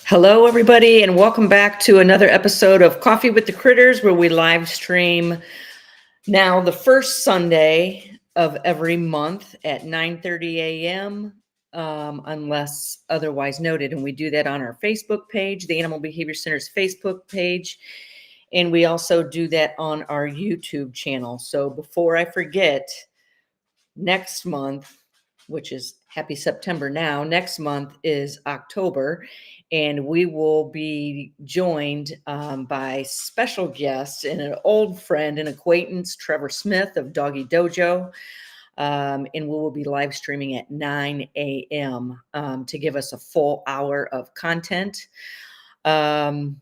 Hello, everybody, and welcome back to another episode of Coffee with the Critters, where we live stream now the first Sunday of every month at 9:30 a.m., unless otherwise noted. And we do that on our Facebook page, the Animal Behavior Center's Facebook page, and we also do that on our YouTube channel. So before I forget, next month, which is happy September now, next month is October, and we will be joined by special guests and an old friend and acquaintance, Trevor Smith of Doggy Dojo. And we will be live streaming at 9 a.m. To give us a full hour of content. For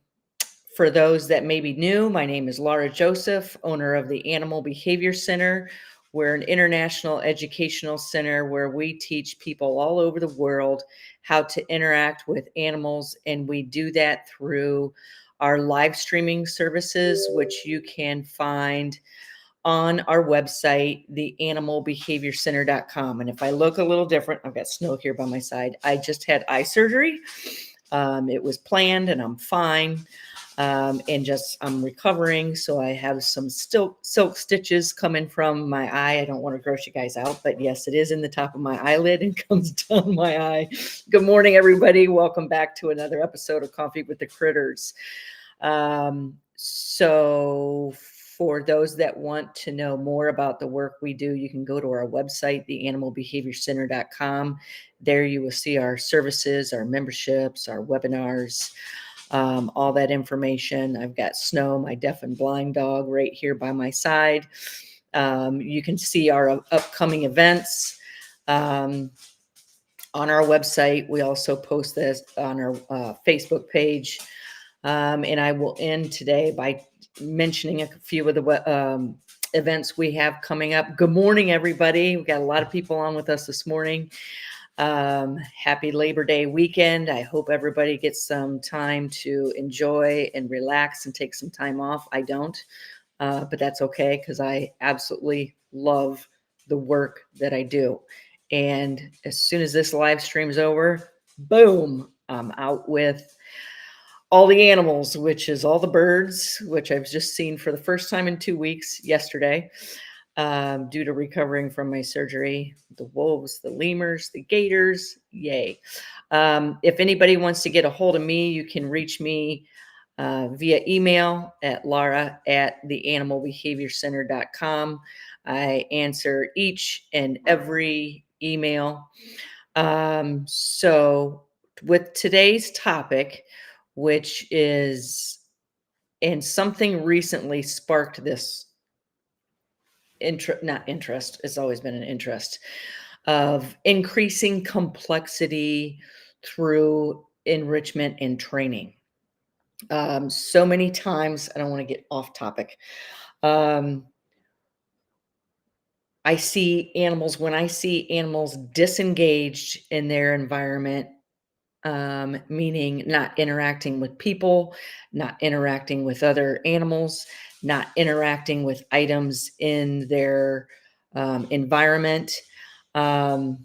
those that may be new, my name is Laura Joseph, owner of the Animal Behavior Center. We're an international educational center where we teach people all over the world how to interact with animals, and we do that through our live streaming services, which you can find on our website, theanimalbehaviorcenter.com. And if I look a little different, I've got Snow here by my side. I just had eye surgery. It was planned and I'm fine. And just I'm recovering, so I have some silk stitches coming from my eye. I don't want to gross you guys out, but yes, it is in the top of my eyelid and comes down my eye. Good morning, everybody. Welcome back to another episode of Coffee with the Critters. So for those that want to know more about the work we do, you can go to our website, theanimalbehaviorcenter.com. There you will see our services, our memberships, our webinars, all that information. I've got Snow, my deaf and blind dog, right here by my side. You can see our upcoming events on our website. We also post this on our Facebook page. And I will end today by mentioning a few of the events we have coming up. Good morning, everybody. We've got a lot of people on with us this morning. Happy Labor Day weekend. I hope everybody gets some time to enjoy and relax and take some time off. I don't, but that's okay because I absolutely love the work that I do. And as soon as this live stream's over, boom, I'm out with all the animals, which is all the birds, which I've just seen for the first time in 2 weeks yesterday. Due to recovering from my surgery, the wolves, the lemurs, the gators, yay. If anybody wants to get a hold of me, you can reach me via email at laura@theanimalbehaviorcenter.com. I answer each and every email. So with today's topic, which is, and something recently sparked this not interest, it's always been an interest of increasing complexity through enrichment and training. So many times, I don't want to get off topic. When I see animals disengaged in their environment, meaning not interacting with people, not interacting with other animals, not interacting with items in their environment. Nancy,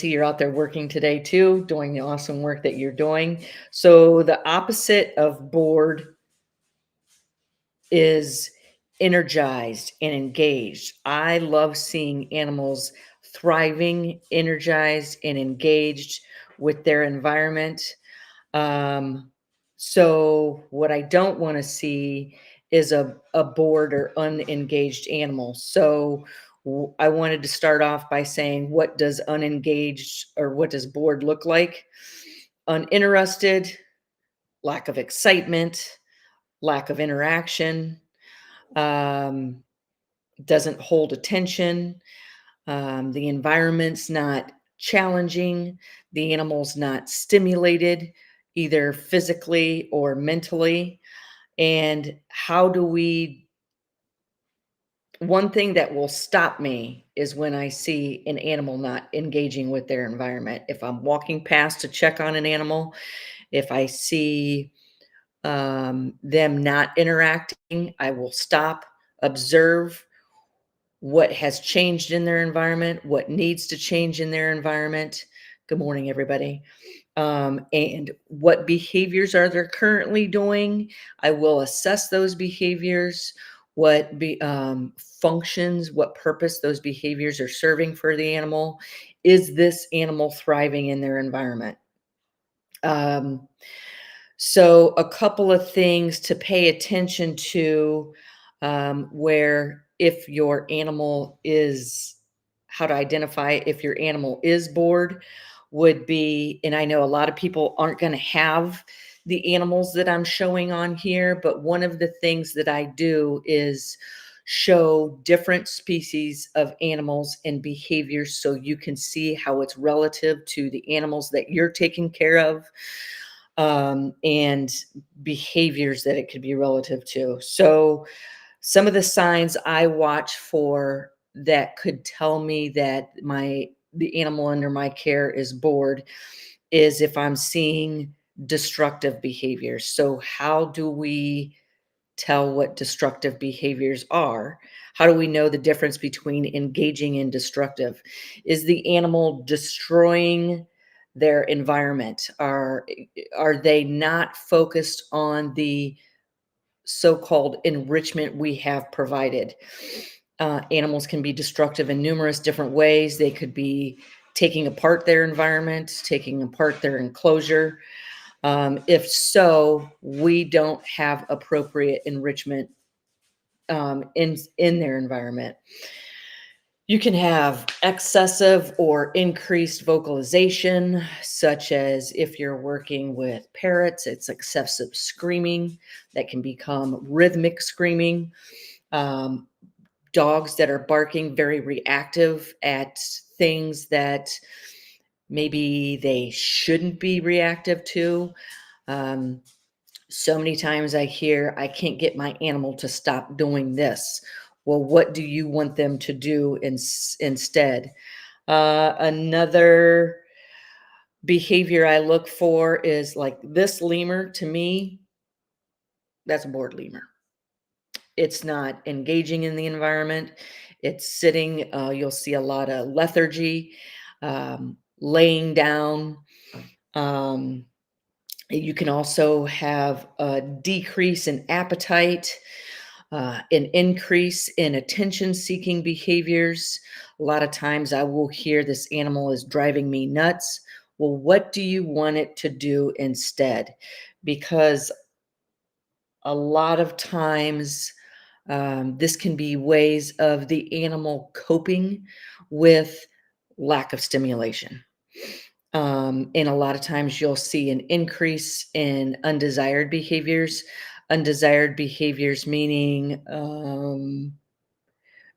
you're out there working today too, doing the awesome work that you're doing. So the opposite of bored is energized and engaged. I love seeing animals thriving, energized, and engaged with their environment. So what I don't want to see is a bored or unengaged animal. So I wanted to start off by saying, what does unengaged or what does bored look like? Uninterested, lack of excitement, lack of interaction, doesn't hold attention. The environment's not challenging. The animal's not stimulated, either physically or mentally. And one thing that will stop me is when I see an animal not engaging with their environment. If I'm walking past to check on an animal, if I see them not interacting, I will stop, observe what has changed in their environment, what needs to change in their environment. Good morning, everybody. and what behaviors are they currently doing. I will assess those behaviors, functions, what purpose those behaviors are serving for the animal. Is this animal thriving in their environment? Um, so, a couple of things to pay attention to, where if your animal is, how to identify if your animal is bored would be, and I know a lot of people aren't going to have the animals that I'm showing on here, but one of the things that I do is show different species of animals and behaviors so you can see how it's relative to the animals that you're taking care of, and behaviors that it could be relative to. So, some of the signs I watch for that could tell me that the animal under my care is bored is if I'm seeing destructive behaviors. So, how do we tell what destructive behaviors are? How do we know the difference between engaging and destructive? Is the animal destroying their environment? Are they not focused on the so-called enrichment we have provided? Animals can be destructive in numerous different ways. They could be taking apart their environment, taking apart their enclosure. If so, we don't have appropriate enrichment, in their environment. You can have excessive or increased vocalization, such as if you're working with parrots, it's excessive screaming that can become rhythmic screaming. Um, Dogs that are barking very reactive at things that maybe they shouldn't be reactive to. Um, so many times I hear, I can't get my animal to stop doing this. Well, what do you want them to do instead? Another behavior I look for is like this lemur to me, that's a bored lemur. It's not engaging in the environment. It's sitting, you'll see a lot of lethargy, laying down. Um, You can also have a decrease in appetite, an increase in attention seeking behaviors. A lot of times I will hear this animal is driving me nuts. Well, what do you want it to do instead? Because a lot of times, this can be ways of the animal coping with lack of stimulation. And a lot of times you'll see an increase in undesired behaviors. Undesired behaviors meaning,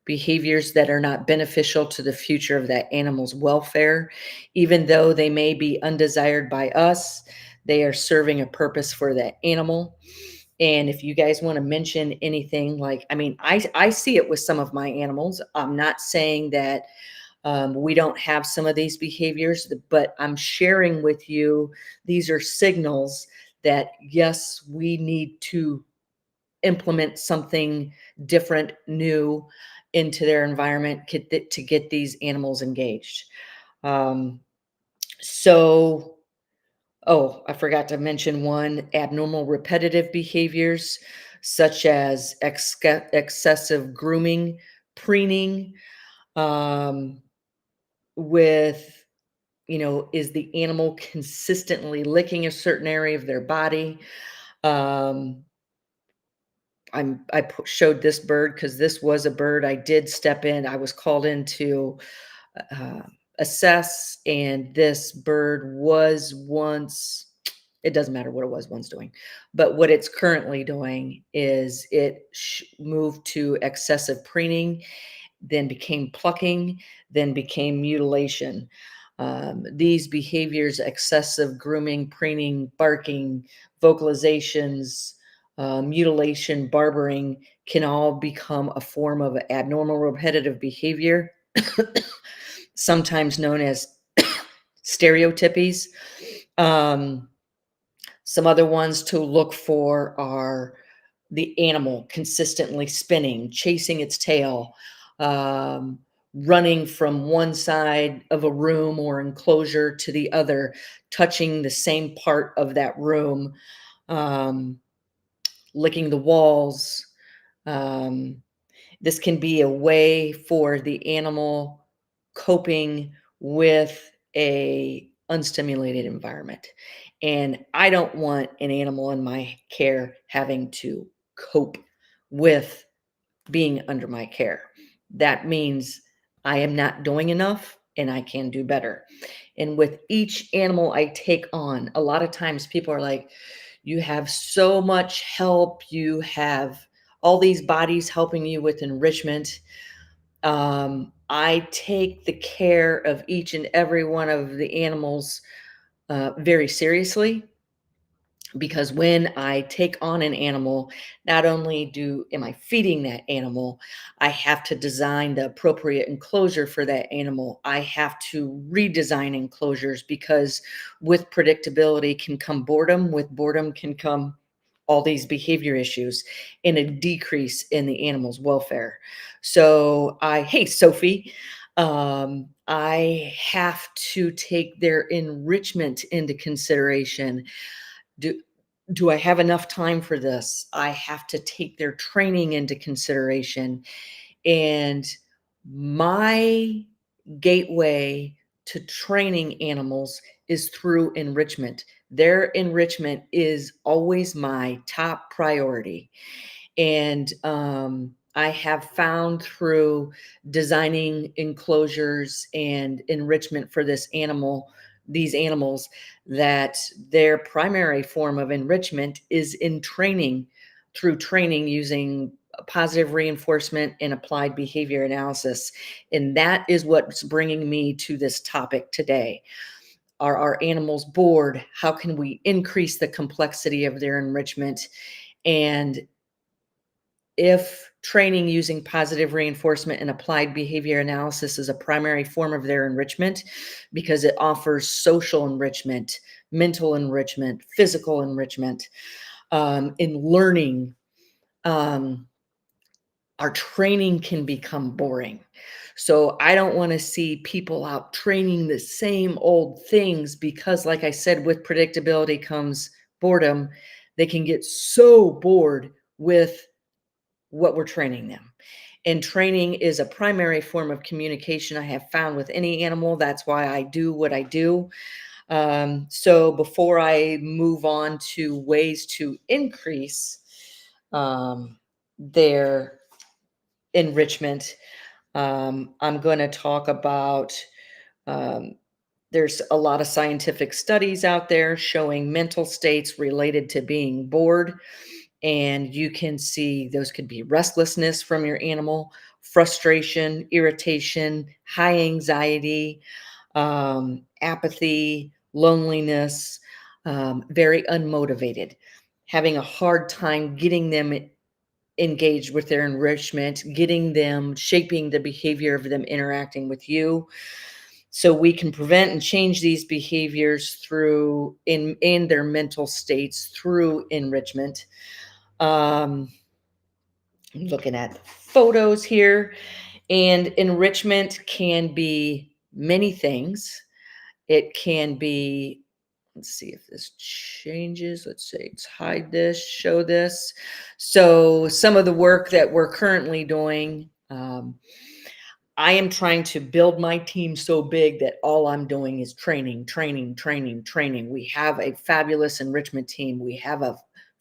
behaviors that are not beneficial to the future of that animal's welfare. Even though they may be undesired by us, they are serving a purpose for that animal. And if you guys want to mention anything, like, I mean, I see it with some of my animals. I'm not saying that, we don't have some of these behaviors, but I'm sharing with you, these are signals that yes, we need to implement something different, new into their environment to get these animals engaged. Um, so, oh, I forgot to mention one, abnormal repetitive behaviors such as excessive grooming, preening, um, with, is the animal consistently licking a certain area of their body? Um, showed this bird because this was a bird I did step in. I was called in to, uh, assess, and this bird was once, it doesn't matter what it was once doing, but what it's currently doing is it moved to excessive preening, then became plucking, then became mutilation. These behaviors, excessive grooming, preening, barking, vocalizations, mutilation, barbering, can all become a form of abnormal repetitive behavior, sometimes known as stereotypies. Um, some other ones to look for are the animal consistently spinning, chasing its tail, um, running from one side of a room or enclosure to the other, touching the same part of that room, um, licking the walls. Um, this can be a way for the animal coping with a unstimulated environment. And I don't want an animal in my care having to cope with being under my care. That means I am not doing enough and I can do better. And with each animal I take on, a lot of times people are like, you have so much help, you have all these bodies helping you with enrichment. I take the care of each and every one of the animals very seriously, because when I take on an animal, not only do am I feeding that animal, I have to design the appropriate enclosure for that animal. I have to redesign enclosures, because with predictability can come boredom. With boredom can come all these behavior issues and a decrease in the animal's welfare. So hey, Sophie, I have to take their enrichment into consideration. Do I have enough time for this? I have to take their training into consideration. And my gateway to training animals is through enrichment. Their enrichment is always my top priority. And I have found through designing enclosures and enrichment for these animals, that their primary form of enrichment is in training, through training using positive reinforcement and applied behavior analysis. And that is what's bringing me to this topic today. Are our animals bored? How can we increase the complexity of their enrichment? And if training using positive reinforcement and applied behavior analysis is a primary form of their enrichment, because it offers social enrichment, mental enrichment, physical enrichment, in learning, um, our training can become boring. So I don't want to see people out training the same old things, because, like I said, with predictability comes boredom. They can get so bored with what we're training them. And training is a primary form of communication I have found with any animal. That's why I do what I do. So before I move on to ways to increase their enrichment, I'm going to talk about um, there's a lot of scientific studies out there showing mental states related to being bored. And you can see those could be restlessness from your animal, frustration, irritation, high anxiety, apathy, loneliness, very unmotivated, having a hard time getting them engaged with their enrichment, getting them shaping the behavior of them interacting with you. So we can prevent and change these behaviors through in their mental states through enrichment. Um, looking at the photos here, and enrichment can be many things. It can be, let's see if this changes. Let's say it's hide this, show this. So some of the work that we're currently doing, I am trying to build my team so big that all I'm doing is training, training, training, training. We have a fabulous enrichment team. We have a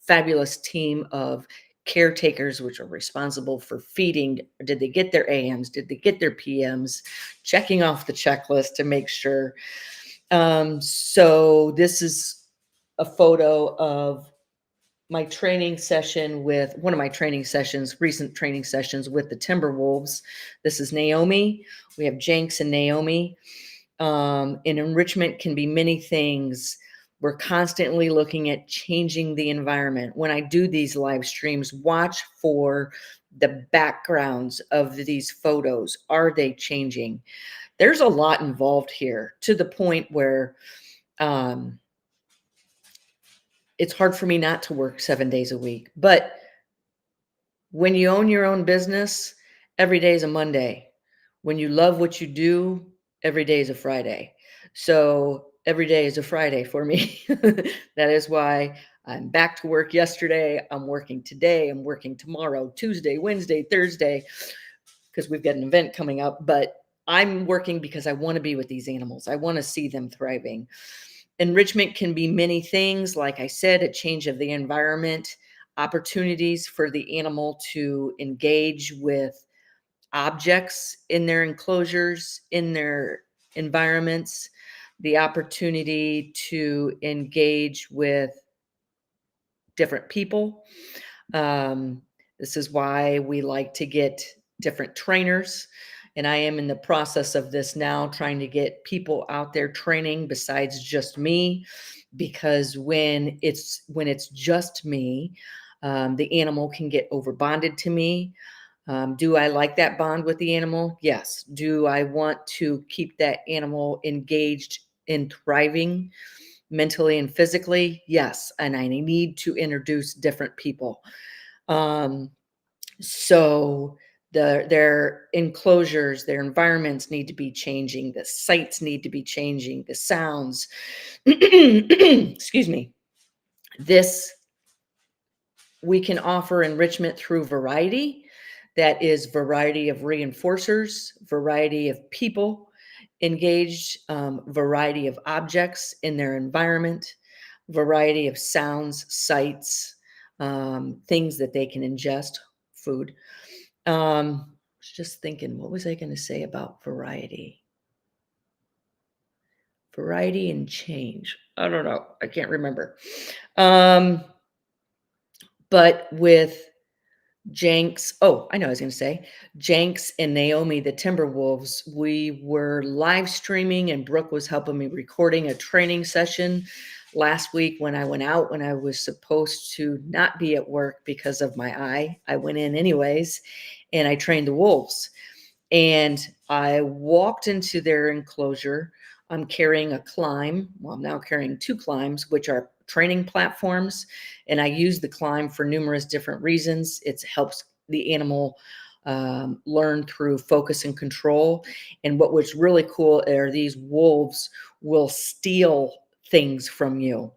fabulous team of caretakers, which are responsible for feeding. Did they get their AMs? Did they get their PMs? Checking off the checklist to make sure. So this is a photo of my training session with one of my training sessions, recent training sessions with the Timberwolves. This is Naomi. We have Jenks and Naomi. And enrichment can be many things. We're constantly looking at changing the environment. When I do these live streams, watch for the backgrounds of these photos. Are they changing? There's a lot involved here, to the point where um, it's hard for me not to work 7 days a week. But when you own your own business, every day is a Monday. When you love what you do, every day is a Friday. So every day is a Friday for me. That is why I'm back to work yesterday. I'm working today. I'm working tomorrow, Tuesday, Wednesday, Thursday, because we've got an event coming up. But I'm working because I want to be with these animals. I want to see them thriving. Enrichment can be many things. Like I said, a change of the environment, opportunities for the animal to engage with objects in their enclosures, in their environments, the opportunity to engage with different people. Um, this is why we like to get different trainers. And I am in the process of this now, trying to get people out there training besides just me, because when it's just me, the animal can get over bonded to me. Do I like that bond with the animal? Yes. Do I want to keep that animal engaged in thriving mentally and physically? Yes. And I need to introduce different people. Um, so their enclosures, their environments need to be changing. The sights need to be changing. The sounds. Excuse me. This We can offer enrichment through variety. That is variety of reinforcers, variety of people engaged, variety of objects in their environment, variety of sounds, sights, things that they can ingest, food. Was just thinking, what was I going to say about variety? Variety and change. I don't know. I can't remember. Um, but with Jenks, oh, I know what I was going to say. Jenks and Naomi, the Timberwolves, we were live streaming, and Brooke was helping me recording a training session last week when I went out, when I was supposed to not be at work because of my eye. I went in anyways, and I trained the wolves. And I walked into their enclosure. I'm carrying a climb. Well, I'm now carrying two climbs, which are training platforms. And I use the climb for numerous different reasons. It helps the animal learn through focus and control. And what was really cool are these wolves will steal things from you.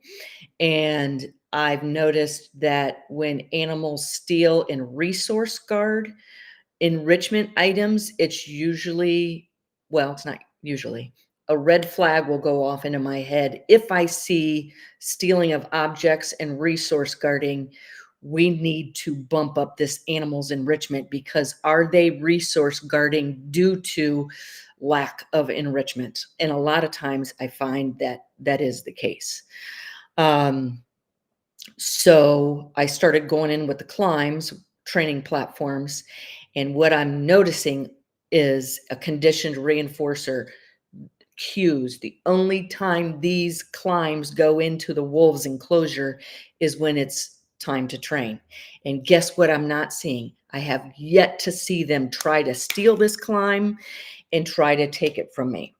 And I've noticed that when animals steal and resource guard enrichment items, it's usually, well, it's not usually, a red flag will go off into my head. If I see stealing of objects and resource guarding, we need to bump up this animal's enrichment, because are they resource guarding due to lack of enrichment? And a lot of times I find that that is the case. So I started going in with the climbs, training platforms, and what I'm noticing is a conditioned reinforcer cues. The only time these climbs go into the wolves enclosure is when it's time to train. And guess what I'm not seeing? I have yet to see them try to steal this climb and try to take it from me.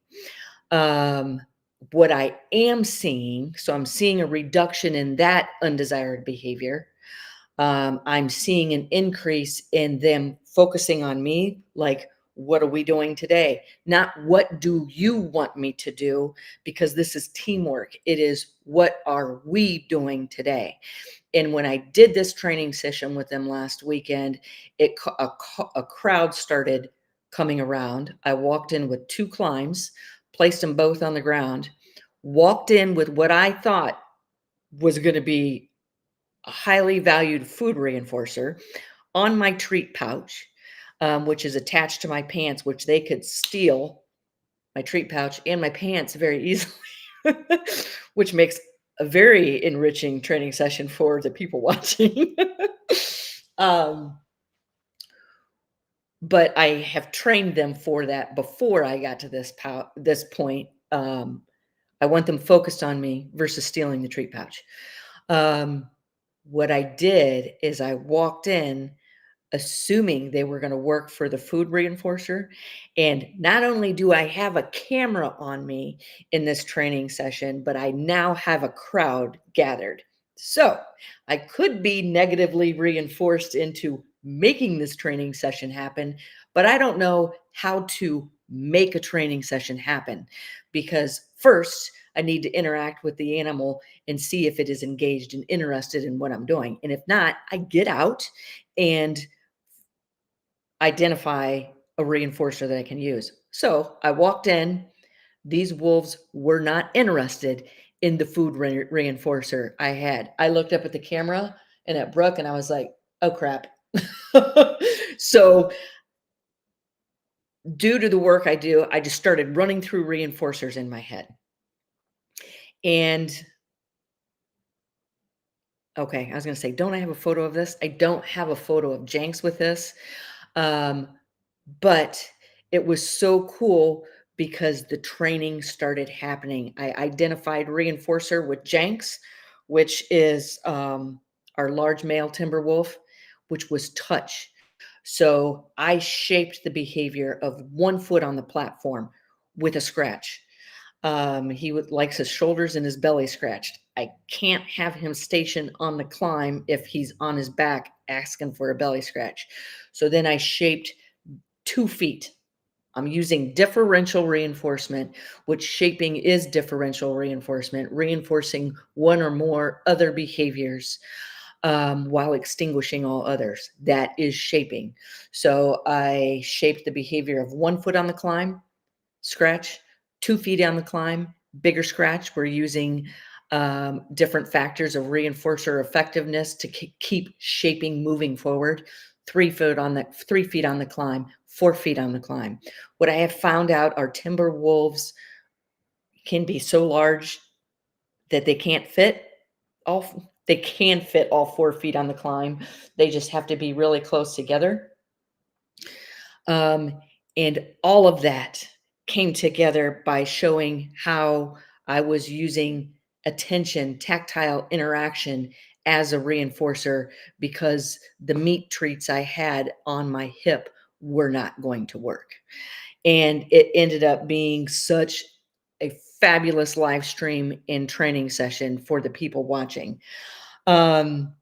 Um, what I am seeing, so I'm seeing a reduction in that undesired behavior. I'm seeing an increase in them focusing on me, like, what are we doing today? Not what do you want me to do, because this is teamwork. It is what are we doing today? And when I did this training session with them last weekend, a crowd started coming around. I walked in with two climbs, placed them both on the ground, walked in with what I thought was going to be a highly valued food reinforcer on my treat pouch, which is attached to my pants, which they could steal my treat pouch and my pants very easily, which makes a very enriching training session for the people watching. um, but I have trained them for that before I got to this point. I want them focused on me versus stealing the treat pouch. Um, what I did is I walked in assuming they were going to work for the food reinforcer. And not only do I have a camera on me in this training session, but I now have a crowd gathered. So I could be negatively reinforced into making this training session happen, but I don't know how to make a training session happen because first I need to interact with the animal and see if it is engaged and interested in what I'm doing. And if not, I get out and identify a reinforcer that I can use. So I walked in. These wolves were not interested in the food reinforcer I had. I looked up at the camera and at Brooke and I was like, oh crap. So, due to the work I do, I just started running through reinforcers in my head. And okay, I was going to say, don't I have a photo of this? I don't have a photo of Jenks with this. Um, but it was so cool because the training started happening. I identified reinforcer with Jenks, which is our large male timber wolf, which was touch. So I shaped the behavior of 1 foot on the platform with a scratch. He would likes his shoulders and his belly scratched. I can't have him stationed on the climb if he's on his back asking for a belly scratch. So then I shaped 2 feet. I'm using differential reinforcement, which shaping is differential reinforcement, reinforcing one or more other behaviors while extinguishing all others. That is shaping. So I shaped the behavior of 1 foot on the climb, scratch, 2 feet on the climb, bigger scratch. We're using different factors of reinforcer effectiveness to keep shaping moving forward. 3 feet on the 3 feet on the climb, 4 feet on the climb. What I have found out are timber wolves can be so large that they can't fit they can fit all 4 feet on the climb. They just have to be really close together. Um, and all of that came together by showing how I was using attention, tactile interaction as a reinforcer because the meat treats I had on my hip were not going to work. And it ended up being such a fabulous live stream and training session for the people watching. Um,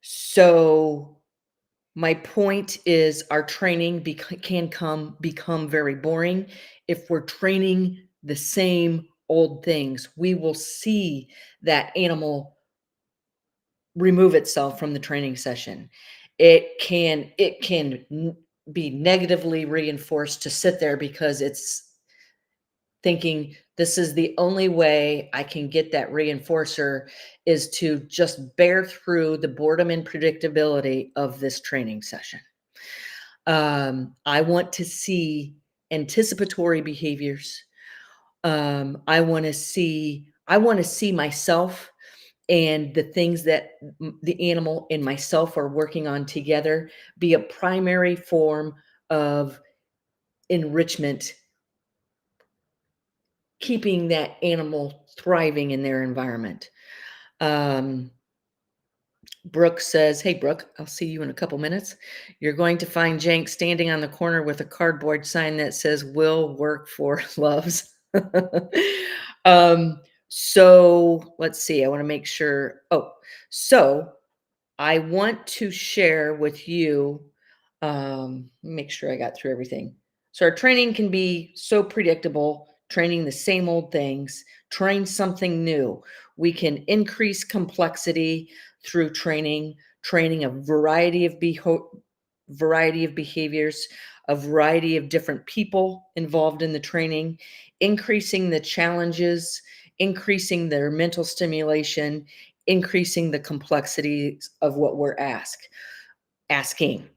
so my point is our training can become very boring if we're training the same old things. We will see that animal remove itself from the training session. It can be negatively reinforced to sit there because it's thinking this is the only way I can get that reinforcer is to just bear through the boredom and predictability of this training session. I want to see anticipatory behaviors. I want to see myself and the things that the animal and myself are working on together be a primary form of enrichment, keeping that animal thriving in their environment. Um, Brooke says, hey, Brooke, I'll see you in a couple minutes. You're going to find Jank standing on the corner with a cardboard sign that says, will work for loves. um, so let's see. I want to make sure. Oh, so I want to share with you, make sure I got through everything. So our training can be so predictable, training the same old things, train something new. We can increase complexity through training a variety of behaviors, a variety of different people involved in the training, increasing the challenges, increasing their mental stimulation, increasing the complexities of what we're asking.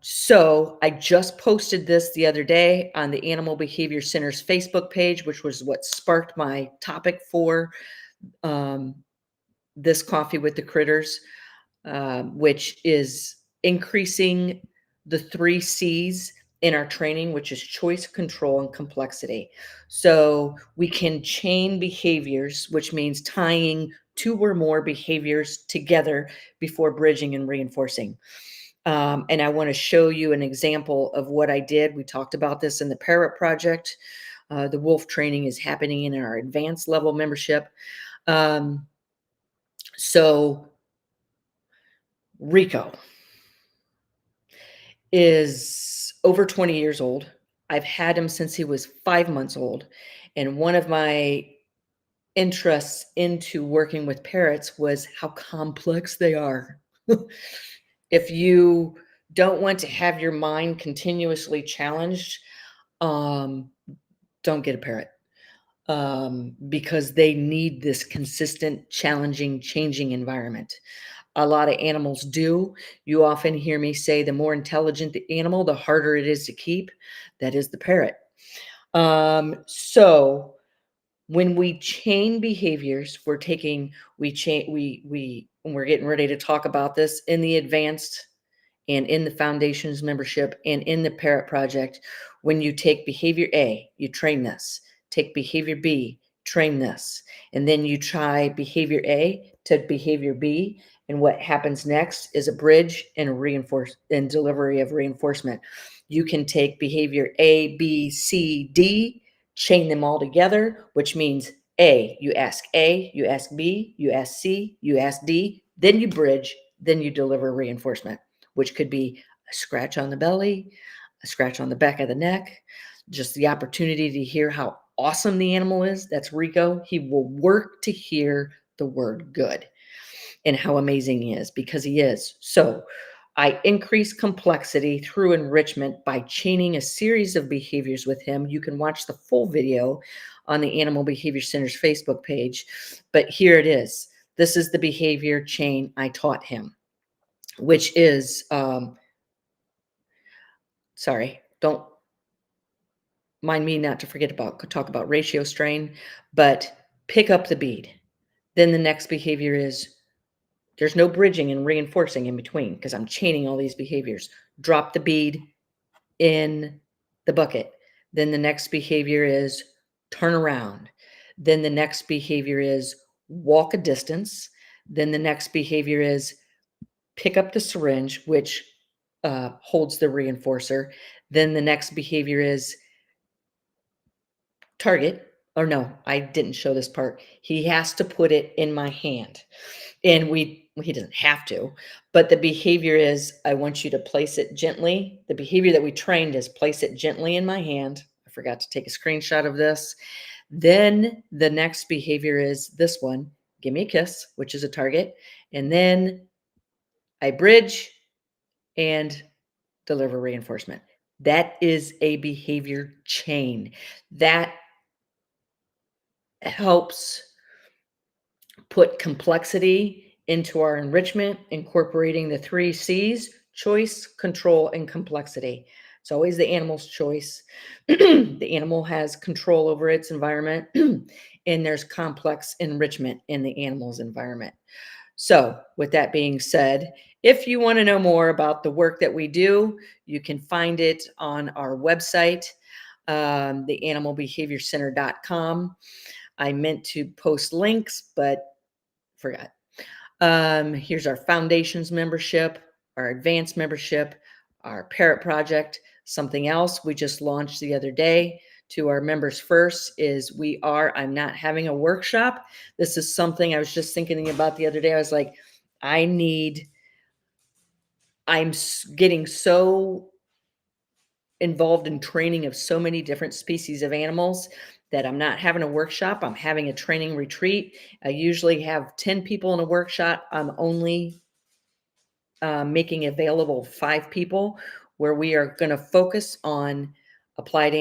So I just posted this the other day on the Animal Behavior Center's Facebook page, which was what sparked my topic for um, this coffee with the critters, which is increasing the 3 C's in our training, which is choice, control, and complexity. So we can chain behaviors, which means tying 2 or more behaviors together before bridging and reinforcing. And I want to show you an example of what I did. We talked about this in the Parrot Project. The wolf training is happening in our advanced level membership. Um, so Rico, is over 20 years old. I've had him since he was 5 months old, and one of my interests into working with parrots was how complex they are. If you don't want to have your mind continuously challenged, um, don't get a parrot, because they need this consistent, challenging, changing environment. A lot of animals do. You often hear me say the more intelligent the animal, the harder it is to keep. That is the parrot. So when we chain behaviors, we when we're getting ready to talk about this in the advanced and in the foundation's membership and in the parrot project. When you take behavior A, you train this, take behavior B, train this, and then you try behavior A to behavior B, and what happens next is a bridge and a reinforce and delivery of reinforcement. You can take behavior A, B, C, D, chain them all together, which means A, you ask A, you ask B, you ask C, you ask D, then you bridge, then you deliver reinforcement, which could be a scratch on the belly, a scratch on the back of the neck, just the opportunity to hear how awesome the animal is. That's Rico. He will work to hear the word good and how amazing he is, because he is. So I increase complexity through enrichment by chaining a series of behaviors with him. You can watch the full video on the Animal Behavior Center's Facebook page, but here it is. This is the behavior chain I taught him, which is, sorry, don't mind me not to forget about talk about ratio strain, but pick up the bead. Then the next behavior is, there's no bridging and reinforcing in between because I'm chaining all these behaviors. Drop the bead in the bucket. Then the next behavior is turn around. Then the next behavior is walk a distance. Then the next behavior is pick up the syringe, which holds the reinforcer. Then the next behavior is target. Or no, I didn't show this part. He has to put it in my hand. And he doesn't have to, but the behavior is, I want you to place it gently. The behavior that we trained is place it gently in my hand. I forgot to take a screenshot of this. Then the next behavior is this one, give me a kiss, which is a target. And then I bridge and deliver reinforcement. That is a behavior chain. That helps put complexity into our enrichment, incorporating the 3 C's: choice, control, and complexity. It's always the animal's choice. The animal has control over its environment, and there's complex enrichment in the animal's environment. So, with that being said, if you want to know more about the work that we do, you can find it on our website, theanimalbehaviorcenter.com. I meant to post links, but forgot. Here's our foundations membership, our advanced membership, our parrot project. Something else we just launched the other day to our members first is I'm not having a workshop. This is something I was just thinking about the other day. I was like, I'm getting so involved in training of so many different species of animals that I'm not having a workshop. I'm having a training retreat. I usually have 10 people in a workshop. I'm only making available 5 people, where we are going to focus on applied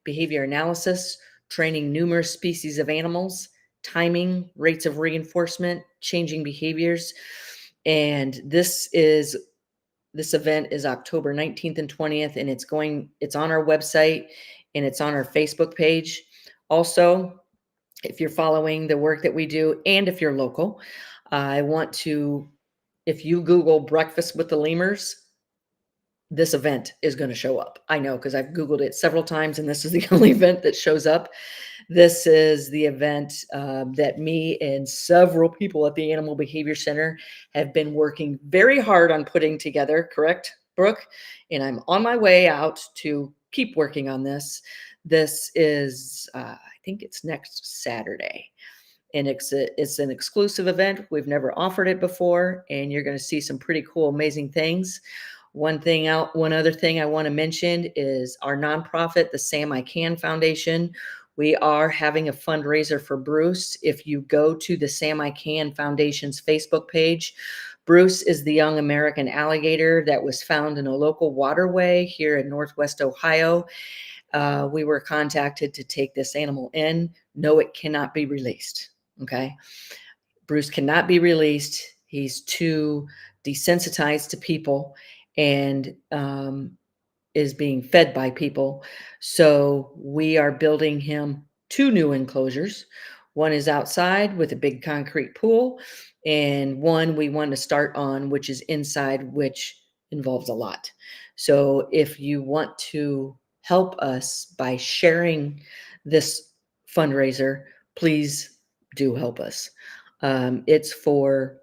behavior analysis, training numerous species of animals, timing, rates of reinforcement, changing behaviors. And this event is October 19th and 20th, and it's on our website and it's on our Facebook page. Also, if you're following the work that we do, and if you're local, if you Google breakfast with the lemurs, this event is going to show up. I know, because I've Googled it several times and this is the only event that shows up. This is the event that me and several people at the Animal Behavior Center have been working very hard on putting together, correct, Brooke? And I'm on my way out to keep working on this. This is, I think it's next Saturday. And it's an exclusive event. We've never offered it before, and you're going to see some pretty cool, amazing things. One other thing I want to mention is our nonprofit, the Sam I Can Foundation. We are having a fundraiser for Bruce. If you go to the Sam I Can Foundation's Facebook page, Bruce is the young American alligator that was found in a local waterway here in Northwest Ohio. We were contacted to take this animal in. No, it cannot be released. Okay. Bruce cannot be released. He's too desensitized to people and is being fed by people. So we are building him two new enclosures. One is outside with a big concrete pool, and one we want to start on, which is inside, which involves a lot. So if you want to help us by sharing this fundraiser, please do help us. It's for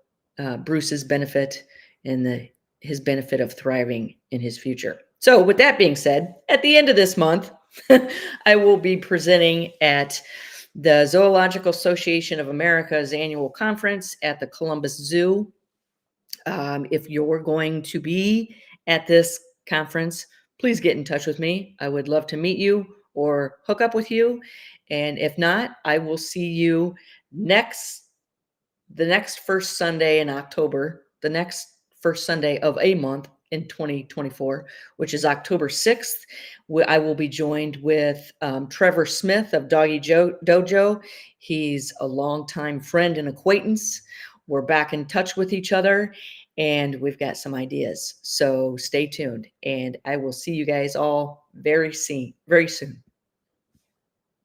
Bruce's benefit and his benefit of thriving in his future. So, with that being said, at the end of this month, I will be presenting at the Zoological Association of America's annual conference at the Columbus Zoo. If you're going to be at this conference, please get in touch with me. I would love to meet you or hook up with you. And if not, I will see you next the next first Sunday in October, the next first Sunday of a month in 2024, which is October 6th. I will be joined with Trevor Smith of Doggy Dojo. He's a longtime friend and acquaintance. We're back in touch with each other and we've got some ideas. So stay tuned and I will see you guys all very soon.